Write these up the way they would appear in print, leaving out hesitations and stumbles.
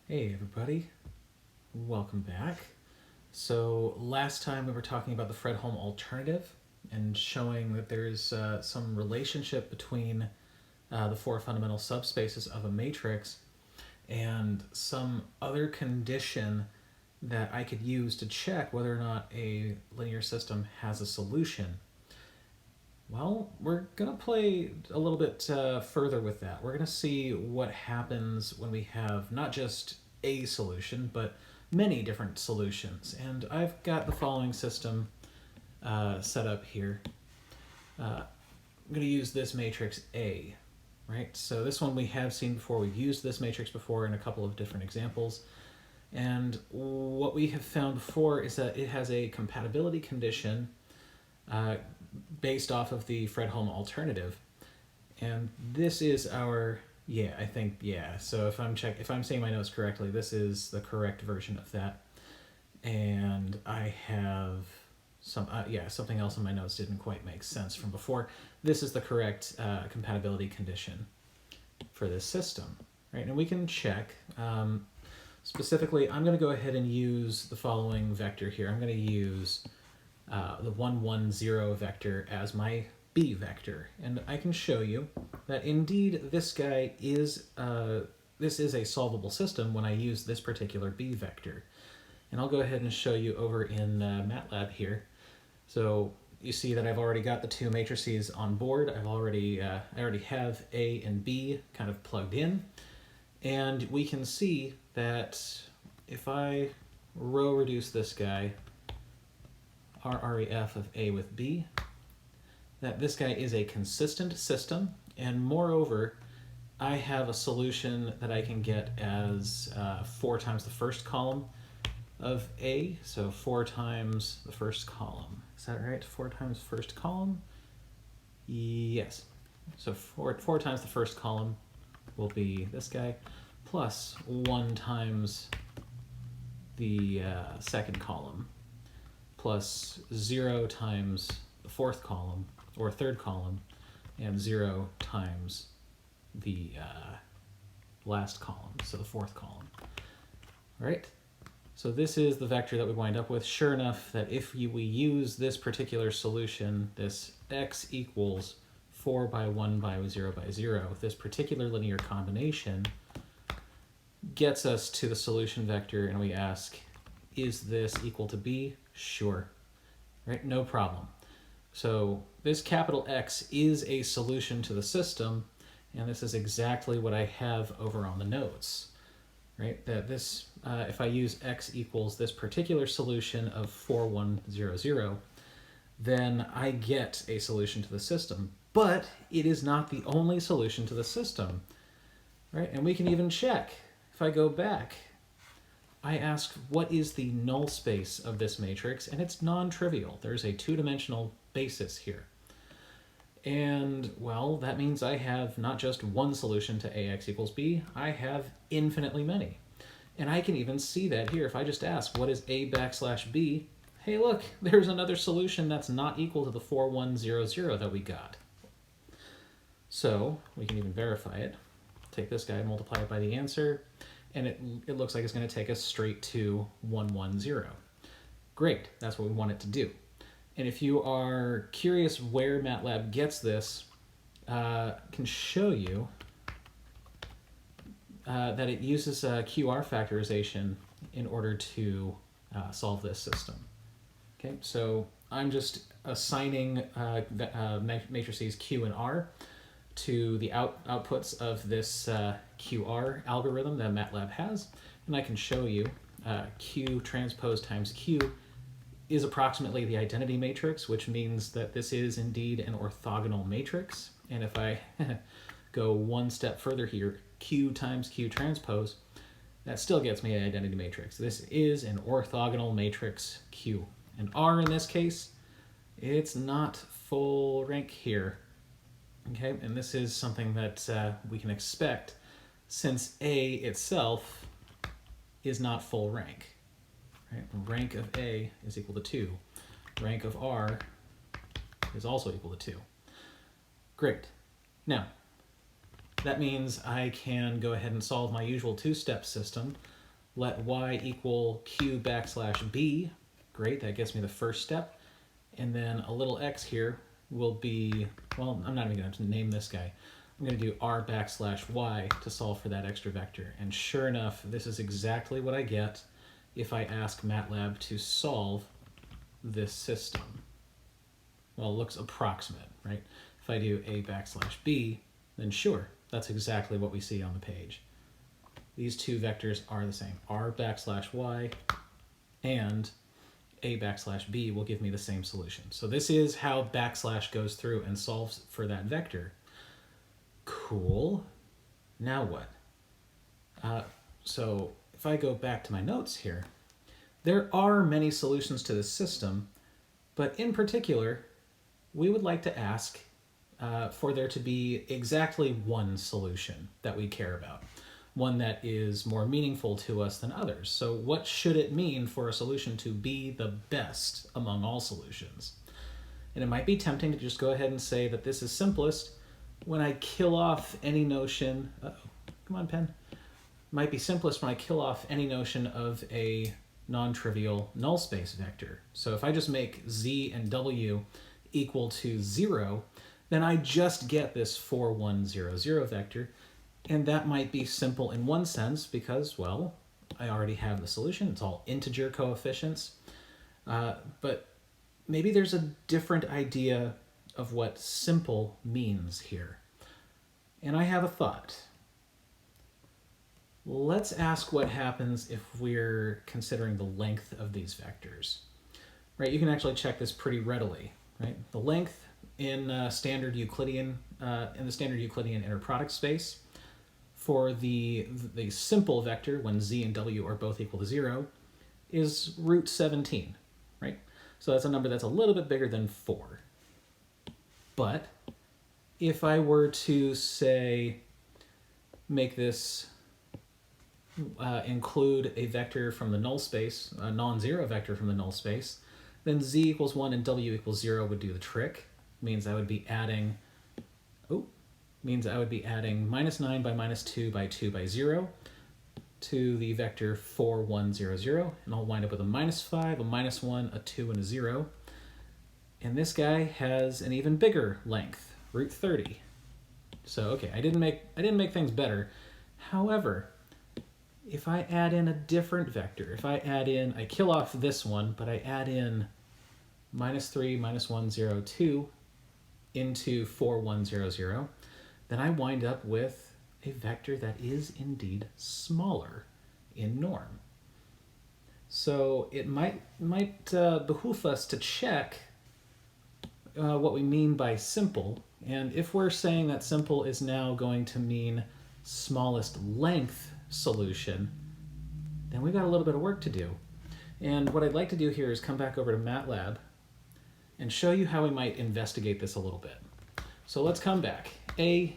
Hey everybody, welcome back. So last time we were talking about the Fredholm alternative and showing that there's some relationship between the four fundamental subspaces of a matrix and some other condition that I could use to check whether or not a linear system has a solution. Well, we're going to play a little bit further with that. We're going to see what happens when we have not just a solution, but many different solutions. And I've got the following system set up here. I'm going to use this matrix A, right? So this one we have seen before. We've used this matrix before in a couple of different examples. And what we have found before is that it has a compatibility condition based off of the Fredholm alternative. And this is our, so if I'm saying my notes correctly, this is the correct version of that. And I have something else in my notes didn't quite make sense from before. This is the correct compatibility condition for this system, right? And we can check. Specifically, I'm going to go ahead and use the following vector here. I'm going to use the 1, 1, 0 vector as my B vector. And I can show you that indeed this guy is, this is a solvable system when I use this particular B vector. And I'll go ahead and show you over in Matlab here. So you see that I've already got the two matrices on board. I already have A and B kind of plugged in. And we can see that if I row reduce this guy, RREF of A with B, that this guy is a consistent system, and moreover, I have a solution that I can get as 4 times the first column of A, so 4 times the first column. Is that right? 4 times first column? Yes. So 4 times the first column will be this guy, plus 1 times the second column, plus 0 times the fourth column, or third column, and 0 times the last column, so the fourth column. All right? So this is the vector that we wind up with. Sure enough, that if we use this particular solution, this x equals 4 by 1 by 0 by 0, this particular linear combination gets us to the solution vector, and we ask, is this equal to b? Sure. Right? No problem. So this capital X is a solution to the system, and this is exactly what I have over on the notes. Right? That this, if I use X equals this particular solution of 4, 1, 0, 0, then I get a solution to the system. But it is not the only solution to the system. Right? And we can even check. If I go back, I ask what is the null space of this matrix, and it's non-trivial. There's a two-dimensional basis here. And, well, that means I have not just one solution to AX equals B, I have infinitely many. And I can even see that here. If I just ask, what is A backslash B? Hey, look, there's another solution that's not equal to the 4, 1, 0, 0 that we got. So we can even verify it. Take this guy, multiply it by the answer, and it looks like it's going to take us straight to 1, 1, 0. Great, that's what we want it to do. And if you are curious where Matlab gets this, I can show you that it uses QR factorization in order to solve this system. Okay, so I'm just assigning matrices Q and R to the outputs of this QR algorithm that Matlab has, and I can show you Q transpose times Q is approximately the identity matrix, which means that this is indeed an orthogonal matrix. And if I go one step further here, Q times Q transpose, that still gets me an identity matrix. This is an orthogonal matrix Q. And R in this case, it's not full rank here. Okay, and this is something that we can expect since A itself is not full rank. Right? Rank of A is equal to 2. Rank of R is also equal to 2. Great. Now, that means I can go ahead and solve my usual two-step system let y equal q backslash b. Great, that gets me the first step. And then a little x here will be, well, I'm not even going to name this guy. I'm going to do r backslash y to solve for that extra vector. And sure enough, this is exactly what I get if I ask Matlab to solve this system. Well, it looks approximate, right? If I do a backslash b, then sure, that's exactly what we see on the page. These two vectors are the same. R backslash y and a backslash b will give me the same solution. So this is how backslash goes through and solves for that vector. Cool. Now what? So if I go back to my notes here, there are many solutions to this system, but in particular, we would like to ask for there to be exactly one solution that we care about, one that is more meaningful to us than others. So what should it mean for a solution to be the best among all solutions? And it might be tempting to just go ahead and say that this is simplest when I kill off any notion, come on pen, might be simplest when I kill off any notion of a non-trivial null space vector. So if I just make z and w equal to 0, then I just get this 4, 1, 0, 0 vector. And that might be simple in one sense because, well, I already have the solution. It's all integer coefficients. But maybe there's a different idea of what simple means here. And I have a thought. Let's ask what happens if we're considering the length of these vectors. Right, you can actually check this pretty readily. Right, the length in standard Euclidean inner product space for the simple vector when z and w are both equal to 0 is root 17. Right, so that's a number that's a little bit bigger than 4. But if I were to say make this include a vector from the null space, a non-zero vector from the null space, then z equals 1 and w equals 0 would do the trick. Means I would be adding, minus 9 by minus 2 by 2 by 0 to the vector 4, 1, 0, 0, and I'll wind up with a minus 5, a minus 1, a 2, and a 0. And this guy has an even bigger length, root 30. So okay, I didn't make things better. However, if I add in a different vector, if I kill off this one, but I add in minus 3, minus 1, 0, 2 into 4, 1, 0, 0, then I wind up with a vector that is indeed smaller in norm. So it might behoove us to check what we mean by simple. And if we're saying that simple is now going to mean smallest length solution, then we've got a little bit of work to do. And what I'd like to do here is come back over to Matlab and show you how we might investigate this a little bit. So let's come back. A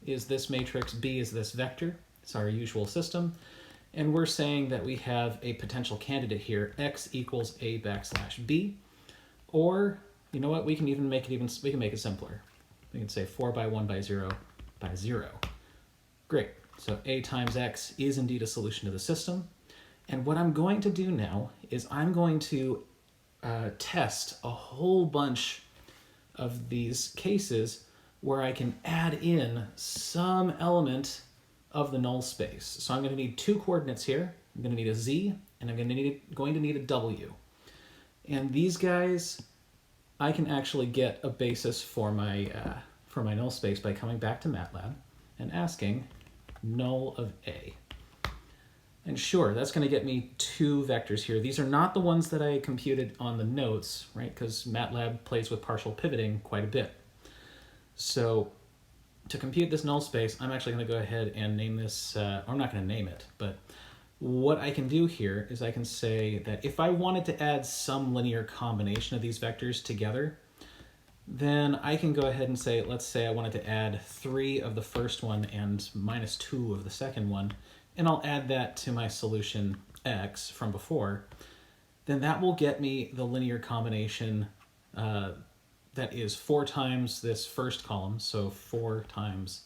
is this matrix, B is this vector. It's our usual system. And we're saying that we have a potential candidate here, x equals a backslash b. Or, you know what, we can make it simpler. We can say 4 by 1 by 0 by 0. Great. So a times x is indeed a solution to the system. And what I'm going to do now is I'm going to test a whole bunch of these cases where I can add in some element of the null space. So I'm going to need two coordinates here. I'm going to need a z, and I'm going to need a w. And these guys, I can actually get a basis for my null space by coming back to Matlab and asking null of A. And sure, that's going to get me two vectors here. These are not the ones that I computed on the notes, right? Because Matlab plays with partial pivoting quite a bit. So to compute this null space, I'm actually going to go ahead and name this, I'm not going to name it, but what I can do here is I can say that if I wanted to add some linear combination of these vectors together, then I can go ahead and say, let's say I wanted to add 3 of the first one and minus 2 of the second one, and I'll add that to my solution x from before, then that will get me the linear combination that is 4 times this first column, so 4 times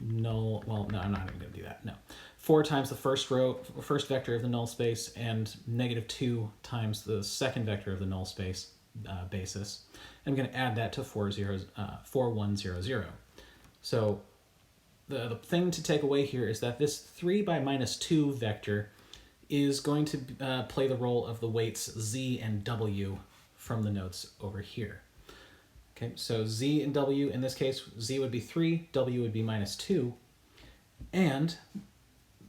null, well, no, I'm not even going to do that, no. 4 times the first vector of the null space, and -2 times the second vector of the null space basis. I'm going to add that to 4100. So the thing to take away here is that this 3 by -2 vector is going to play the role of the weights z and w from the notes over here. Okay, so z and w, in this case, z would be 3, w would be -2, and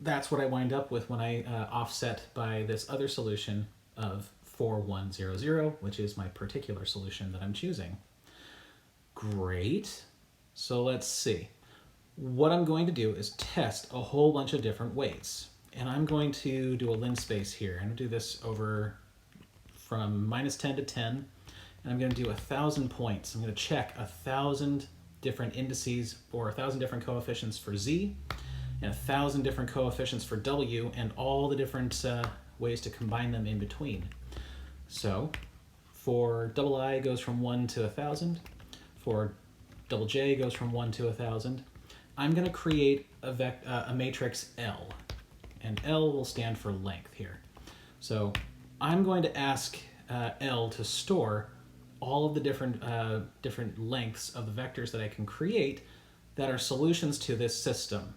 that's what I wind up with when I offset by this other solution of 4100, which is my particular solution that I'm choosing. Great. So let's see. What I'm going to do is test a whole bunch of different weights. And I'm going to do a linspace here. I'm going to do this over from -10 to 10. And I'm going to do 1,000 points. I'm going to check 1,000 different indices or 1,000 different coefficients for z and 1,000 different coefficients for w and all the different ways to combine them in between. So for double I goes from 1 to 1,000. For double j goes from 1 to 1,000. I'm going to create a matrix L. And L will stand for length here. So I'm going to ask L to store all of the different lengths of the vectors that I can create that are solutions to this system.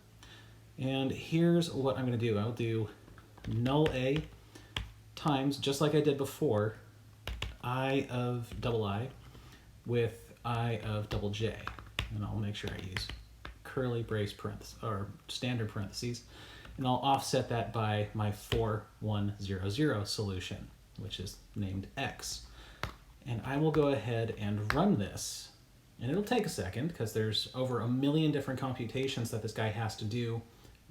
And here's what I'm going to do. I'll do null A times, just like I did before, I of double I with I of double j. And I'll make sure I use curly brace parentheses, or standard parentheses. And I'll offset that by my 4100 solution, which is named x. And I will go ahead and run this. And it'll take a second because there's over 1 million different computations that this guy has to do,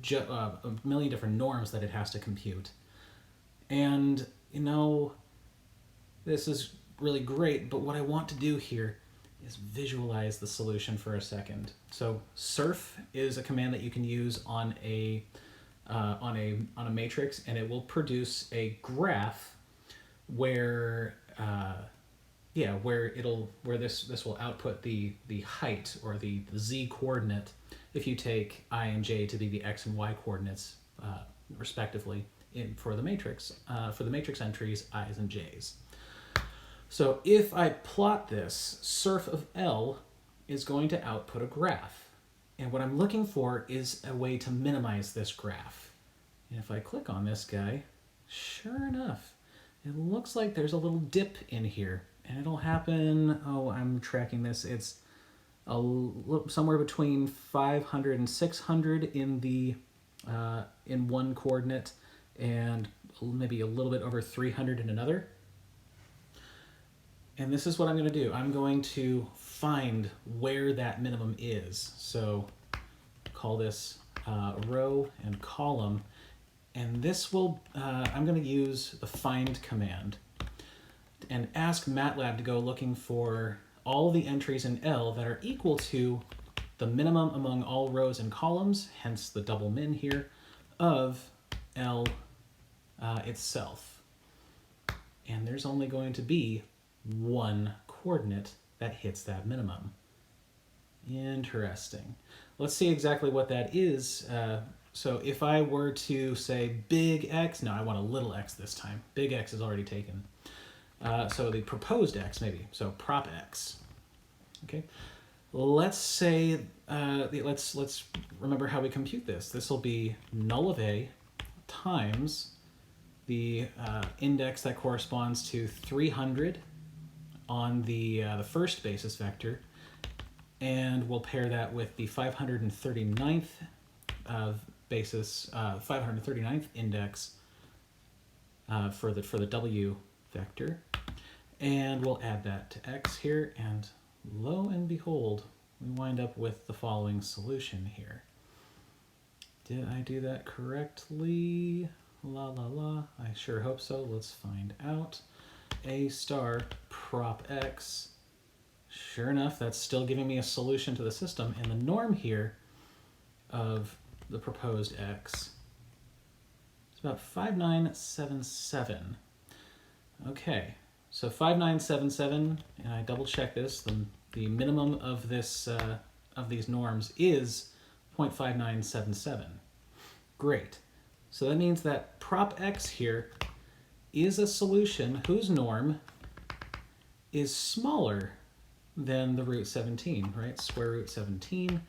1 million different norms that it has to compute. And, you know, this is really great, but what I want to do here is visualize the solution for a second. So surf is a command that you can use on a matrix, and it will produce a graph where this will output the height or the z coordinate if you take I and j to be the x and y coordinates respectively for the matrix entries i's and j's. So if I plot this, surf of L is going to output a graph. And what I'm looking for is a way to minimize this graph. And if I click on this guy, sure enough, it looks like there's a little dip in here. And it'll happen, I'm tracking this, it's somewhere between 500 and 600 in one coordinate, and maybe a little bit over 300 in another. And this is what I'm going to do. I'm going to find where that minimum is. So call this row and column. And this will, I'm going to use the find command and ask Matlab to go looking for all the entries in L that are equal to the minimum among all rows and columns, hence the double min here, of L itself. And there's only going to be one coordinate that hits that minimum. Interesting. Let's see exactly what that is. So if I were to say big X, no, I want a little x this time. Big X is already taken. So the proposed X maybe, so prop X. Okay, let's say, let's remember how we compute this. This will be null of A times the index that corresponds to 300 on the first basis vector, and we'll pair that with the 539th basis, 539th index for the W vector, and we'll add that to X here, and lo and behold, we wind up with the following solution here. Did I do that correctly? La la la, I sure hope so. Let's find out. A star prop X. Sure enough, that's still giving me a solution to the system, and the norm here of the proposed X is about 5977. Okay, so 5977, and I double check this, the minimum of this of these norms is 0.5977. Great. So that means that prop x here is a solution whose norm is smaller than the root 17, right? Square root 17,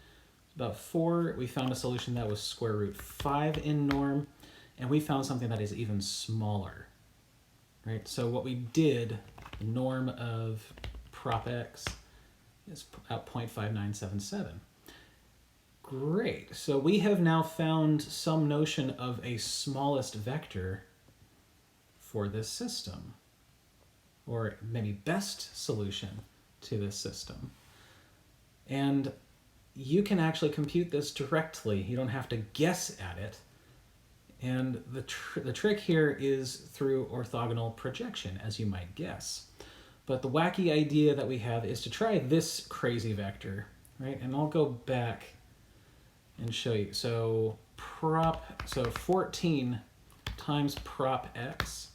about 4. We found a solution that was square root 5 in norm, and we found something that is even smaller, right? So what we did, the norm of prop x is about 0.5977. Great. So we have now found some notion of a smallest vector for this system, or maybe best solution to this system. And you can actually compute this directly. You don't have to guess at it. And the trick here is through orthogonal projection, as you might guess. But the wacky idea that we have is to try this crazy vector, right? And I'll go back and show you. So 14 times prop x,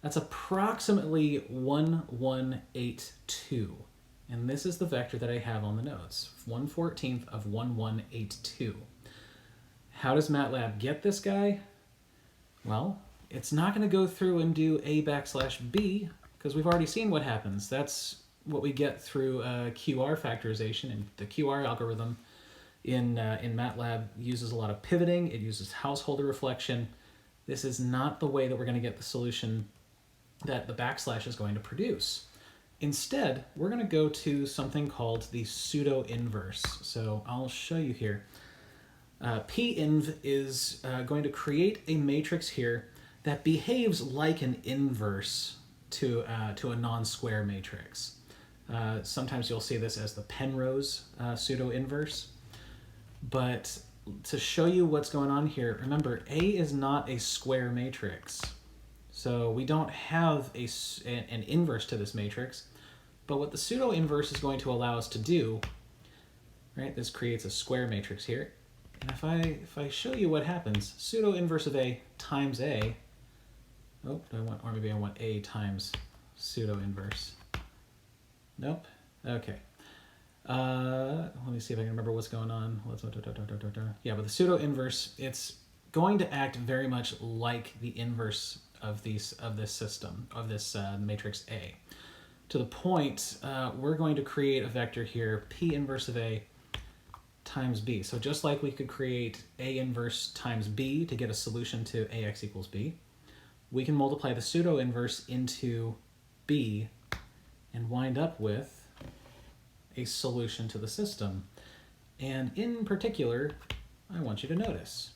that's approximately 1182. And this is the vector that I have on the notes, 1/14 of 1182. How does Matlab get this guy? Well, it's not going to go through and do a\b, because we've already seen what happens. That's what we get through QR factorization, and the QR algorithm in Matlab uses a lot of pivoting. It uses householder reflection. This is not the way that we're going to get the solution that the backslash is going to produce. Instead, we're going to go to something called the pseudo-inverse. So I'll show you here. P-inv is going to create a matrix here that behaves like an inverse to a non-square matrix. Sometimes you'll see this as the Penrose pseudo-inverse. But to show you what's going on here, remember, A is not a square matrix. So we don't have an inverse to this matrix. But what the pseudo-inverse is going to allow us to do, right, this creates a square matrix here. And if I show you what happens, pseudo-inverse of A times A, oh, or maybe I want A times pseudo-inverse. Nope. Okay. Let me see if I can remember what's going on. Yeah, but the pseudo-inverse, it's going to act very much like the inverse of this system, of this matrix A. To the point, we're going to create a vector here, P inverse of A times B. So just like we could create A inverse times B to get a solution to AX equals B, we can multiply the pseudo-inverse into B and wind up with a solution to the system. And in particular, I want you to notice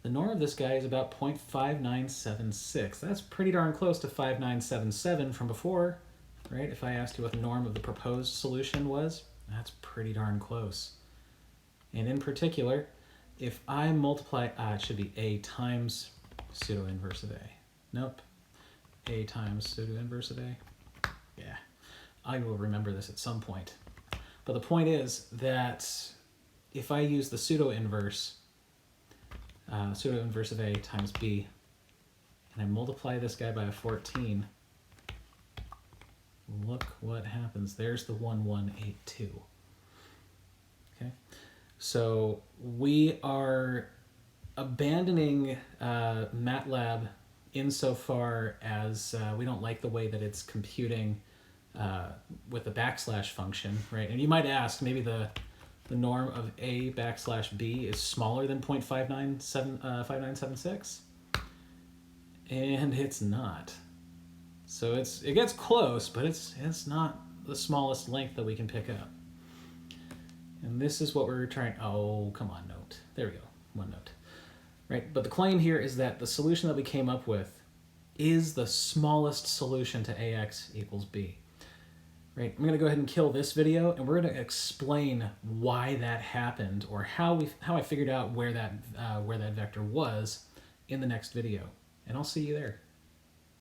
the norm of this guy is about 0.5976. That's pretty darn close to 5977 from before, right? If I asked you what the norm of the proposed solution was, that's pretty darn close. And in particular, if I multiply, it should be A times pseudo-inverse of A. Nope. A times pseudo-inverse of A. Yeah. I will remember this at some point. But the point is that if I use the pseudo-inverse of A times B, and I multiply this guy by a 14, look what happens. There's the 1182. Okay, so we are abandoning Matlab insofar as we don't like the way that it's computing with the backslash function, right? And you might ask, maybe the norm of A backslash B is smaller than 0.5976, and it's not. So it gets close, but it's not the smallest length that we can pick up. And this is what we're trying. Oh, come on, note. There we go. One note. Right. But the claim here is that the solution that we came up with is the smallest solution to AX equals B. Right. I'm going to go ahead and kill this video, and we're going to explain why that happened, or how I figured out where that vector was in the next video. And I'll see you there.